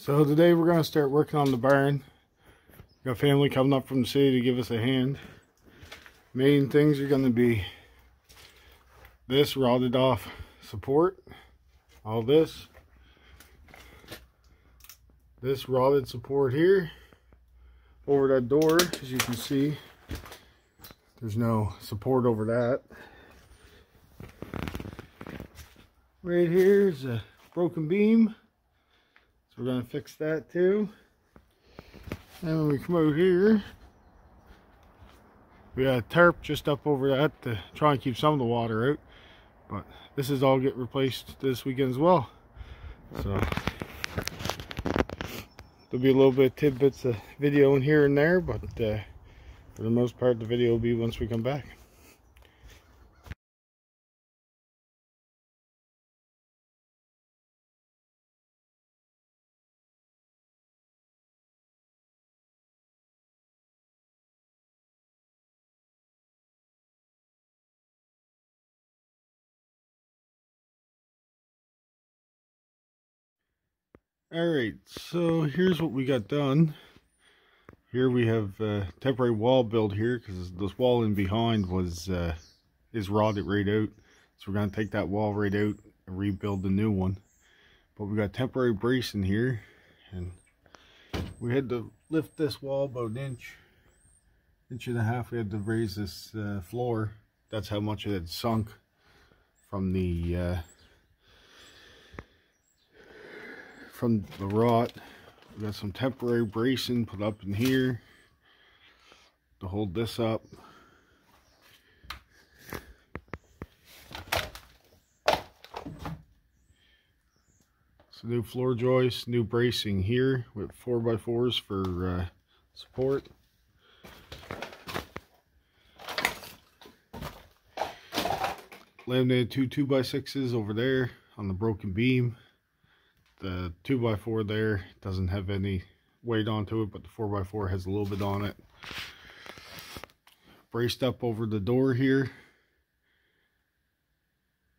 So today we're going to start working on the barn. Got family coming up from the city to give us a hand. Main things are going to be this rotted off support, all this rotted support here over that door. As you can see, there's no support over that. Right here is a broken beam, so we're going to fix that too. And when we come out here, we got a tarp just up over that to try and keep some of the water out, but this is all get replaced this weekend as well. So there'll be a little bit of tidbits of video in here and there, but for the most part the video will be once we come back. Alright, so here's what we got done. Here we have a temporary wall built here because this wall in behind was is rotted right out. So we're going to take that wall right out and rebuild the new one. But we got temporary bracing here, and we had to lift this wall about an inch and a half. We had to raise this floor. That's how much it had sunk from the rot. We got some temporary bracing put up in here to hold this up. So new floor joists, new bracing here with 4x4s for support. Laminated two 2x6s over there on the broken beam. The 2x4 there doesn't have any weight onto it, but the 4x4 has a little bit on it. Braced up over the door here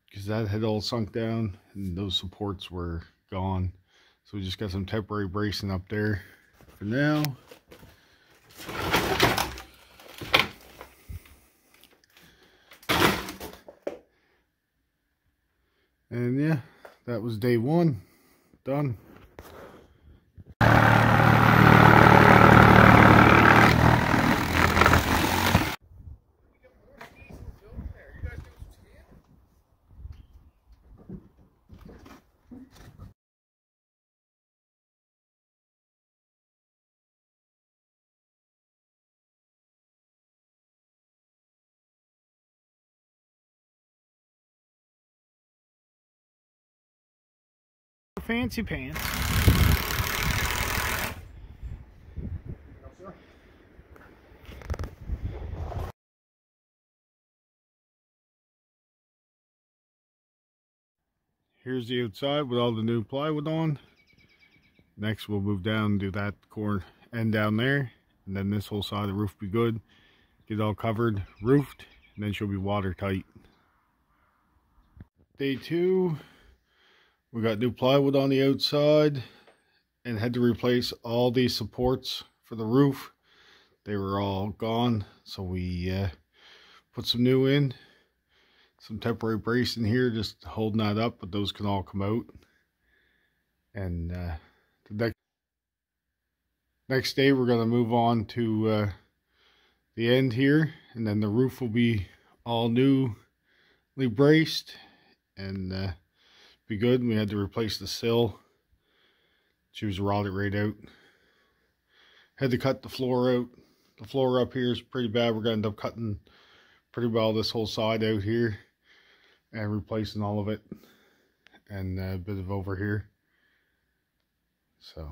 because that had all sunk down and those supports were gone. So we just got some temporary bracing up there for now. And yeah, that was day one. Done. Fancy pants. Here's the outside with all the new plywood on. Next we'll move down and do that corner end down there, and then this whole side of the roof will be good. Get it all covered, roofed, and then she'll be watertight. Day two, we got new plywood on the outside and had to replace all these supports for the roof. They were all gone, so we put some new in. Some temporary bracing here just holding that up, but those can all come out. And the next day we're going to move on to the end here, and then the roof will be all newly braced and be good. We had to replace the sill. She was rotted right out. Had to cut the floor out. The floor up here is pretty bad. We're going to end up cutting pretty well this whole side out here and replacing all of it, and a bit of over here. So